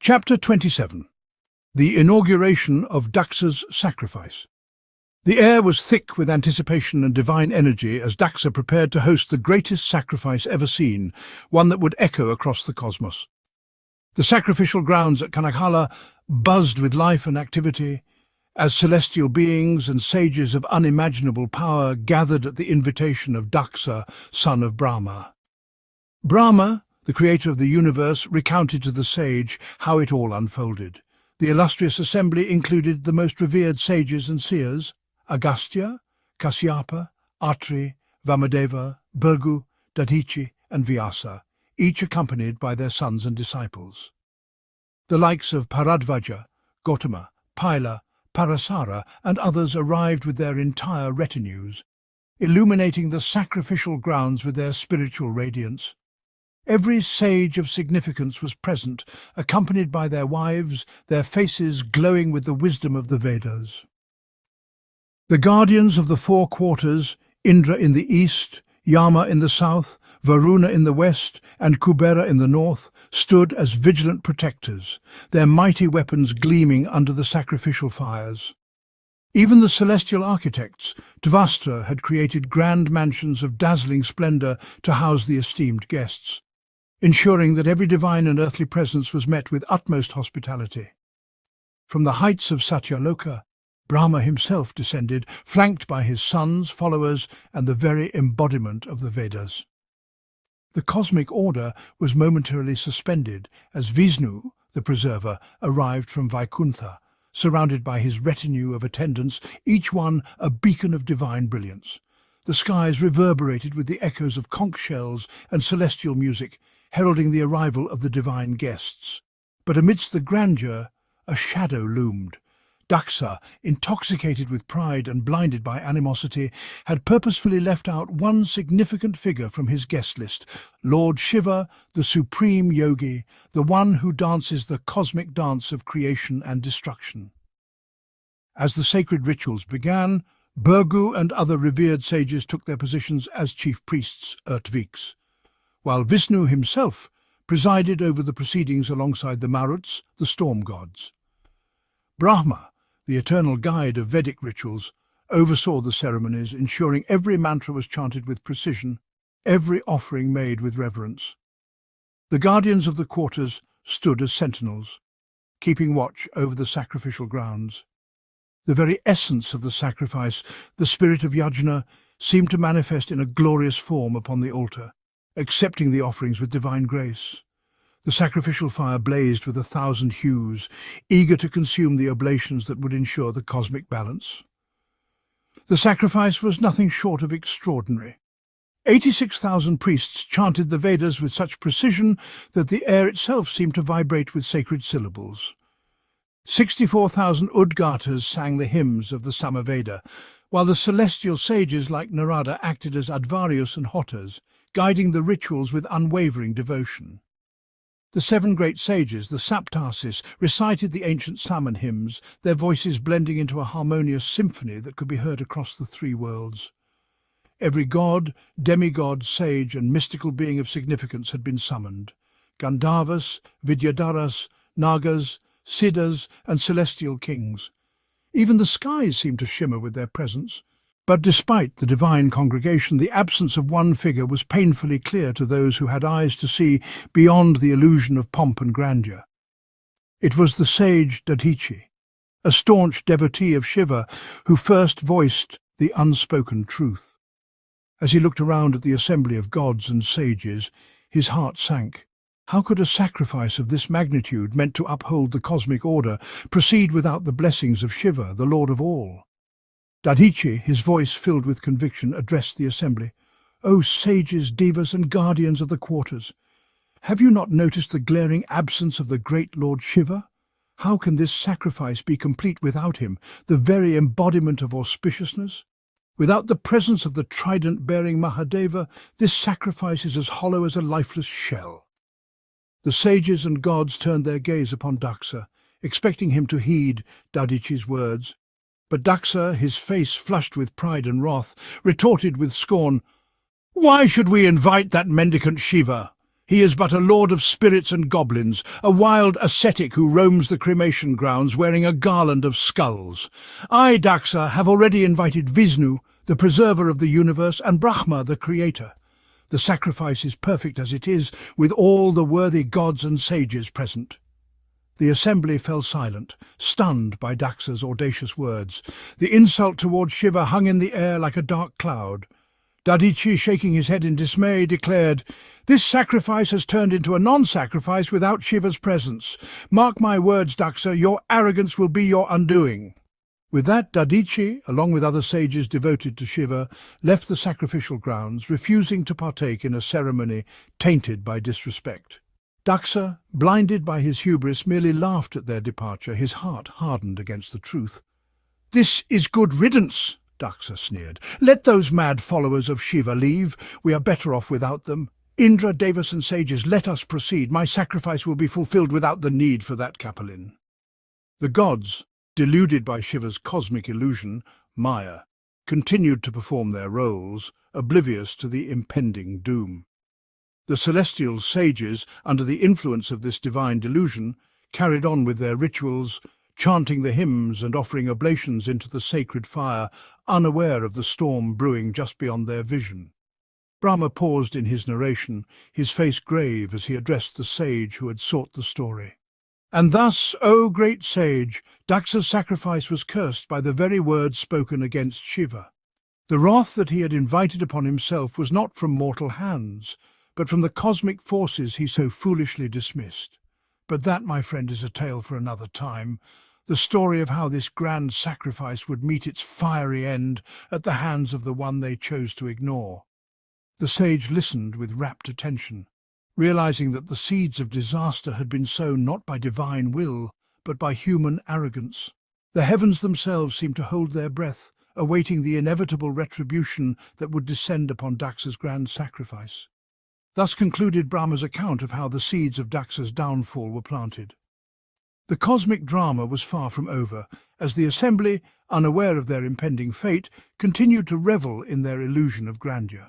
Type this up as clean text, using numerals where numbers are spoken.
Chapter 27. The inauguration of Dakṣa's sacrifice. The air was thick with anticipation and divine energy as Dakṣa prepared to host the greatest sacrifice ever seen, one that would echo across the cosmos. The sacrificial grounds at Kanakhala buzzed with life and activity, as celestial beings and sages of unimaginable power gathered at the invitation of Dakṣa, son of Brahma. Brahma, the creator of the universe, recounted to the sage how it all unfolded. The illustrious assembly included the most revered sages and seers, Agastya, Kasyapa, Atri, Vamadeva, Bhrigu, Dadichi, and Vyasa, each accompanied by their sons and disciples. The likes of Bharadvaja, Gautama, Pila, Parasara, and others arrived with their entire retinues, illuminating the sacrificial grounds with their spiritual radiance. Every sage of significance was present, accompanied by their wives, their faces glowing with the wisdom of the Vedas. The guardians of the four quarters, Indra in the east, Yama in the south, Varuna in the west, and Kubera in the north, stood as vigilant protectors, their mighty weapons gleaming under the sacrificial fires. Even the celestial architects, Tvastra, had created grand mansions of dazzling splendor to house the esteemed guests, ensuring that every divine and earthly presence was met with utmost hospitality. From the heights of Satyaloka, Brahma himself descended, flanked by his sons, followers, and the very embodiment of the Vedas. The cosmic order was momentarily suspended as Vishnu, the preserver, arrived from Vaikuntha, surrounded by his retinue of attendants, each one a beacon of divine brilliance. The skies reverberated with the echoes of conch shells and celestial music, heralding the arrival of the divine guests. But amidst the grandeur, a shadow loomed. Dakṣa, intoxicated with pride and blinded by animosity, had purposefully left out one significant figure from his guest list, Lord Shiva, the supreme yogi, the one who dances the cosmic dance of creation and destruction. As the sacred rituals began, Bhrigu and other revered sages took their positions as chief priests, Urtviks, while Vishnu himself presided over the proceedings alongside the Maruts, the storm gods. Brahma, the eternal guide of Vedic rituals, oversaw the ceremonies, ensuring every mantra was chanted with precision, every offering made with reverence. The guardians of the quarters stood as sentinels, keeping watch over the sacrificial grounds. The very essence of the sacrifice, the spirit of yajna, seemed to manifest in a glorious form upon the altar, accepting the offerings with divine grace. The sacrificial fire blazed with 1,000 hues, eager to consume the oblations that would ensure the cosmic balance. The sacrifice was nothing short of extraordinary. 86,000 priests chanted the Vedas with such precision that the air itself seemed to vibrate with sacred syllables. 64,000 Udgatas sang the hymns of the Samaveda, while the celestial sages like Narada acted as Advaryus and Hotas, guiding the rituals with unwavering devotion. The seven great sages, the Saptasis, recited the ancient Saman hymns, their voices blending into a harmonious symphony that could be heard across the three worlds. Every god, demigod, sage, and mystical being of significance had been summoned. Gandharvas, Vidyadharas, Nagas, Siddhas, and celestial kings. Even the skies seemed to shimmer with their presence. But despite the divine congregation, the absence of one figure was painfully clear to those who had eyes to see beyond the illusion of pomp and grandeur. It was the sage Dadichi, a staunch devotee of Shiva, who first voiced the unspoken truth. As he looked around at the assembly of gods and sages, his heart sank. How could a sacrifice of this magnitude, meant to uphold the cosmic order, proceed without the blessings of Shiva, the Lord of all? Dadichi, his voice filled with conviction, addressed the assembly. "O sages, devas, and guardians of the quarters, have you not noticed the glaring absence of the great Lord Shiva? How can this sacrifice be complete without him, the very embodiment of auspiciousness? Without the presence of the trident-bearing Mahadeva, this sacrifice is as hollow as a lifeless shell." The sages and gods turned their gaze upon Dakṣa, expecting him to heed Dadichi's words. But Dakṣa, his face flushed with pride and wrath, retorted with scorn, "Why should we invite that mendicant Shiva? He is but a lord of spirits and goblins, a wild ascetic who roams the cremation grounds wearing a garland of skulls. I, Dakṣa, have already invited Vishnu, the preserver of the universe, and Brahma, the creator. The sacrifice is perfect as it is, with all the worthy gods and sages present." The assembly fell silent, stunned by Dakṣa's audacious words. The insult towards Shiva hung in the air like a dark cloud. Dakṣa, shaking his head in dismay, declared, "This sacrifice has turned into a non-sacrifice without Shiva's presence. Mark my words, Dakṣa, your arrogance will be your undoing." With that, Dakṣa, along with other sages devoted to Shiva, left the sacrificial grounds, refusing to partake in a ceremony tainted by disrespect. Dakṣa, blinded by his hubris, merely laughed at their departure, his heart hardened against the truth. "This is good riddance," Dakṣa sneered. "Let those mad followers of Shiva leave. We are better off without them. Indra, Devas and sages, let us proceed. My sacrifice will be fulfilled without the need for that Kapalin." The gods, deluded by Shiva's cosmic illusion, Maya, continued to perform their roles, oblivious to the impending doom. The celestial sages, under the influence of this divine delusion, carried on with their rituals, chanting the hymns and offering oblations into the sacred fire, unaware of the storm brewing just beyond their vision. Brahma paused in his narration, his face grave as he addressed the sage who had sought the story. "And thus, O great sage, Dakṣa's sacrifice was cursed by the very words spoken against Shiva. The wrath that he had invited upon himself was not from mortal hands, but from the cosmic forces he so foolishly dismissed. But that, my friend, is a tale for another time, the story of how this grand sacrifice would meet its fiery end at the hands of the one they chose to ignore." The sage listened with rapt attention, realizing that the seeds of disaster had been sown not by divine will, but by human arrogance. The heavens themselves seemed to hold their breath, awaiting the inevitable retribution that would descend upon Dakṣa's grand sacrifice. Thus concluded Brahma's account of how the seeds of Dakṣa's downfall were planted. The cosmic drama was far from over, as the assembly, unaware of their impending fate, continued to revel in their illusion of grandeur.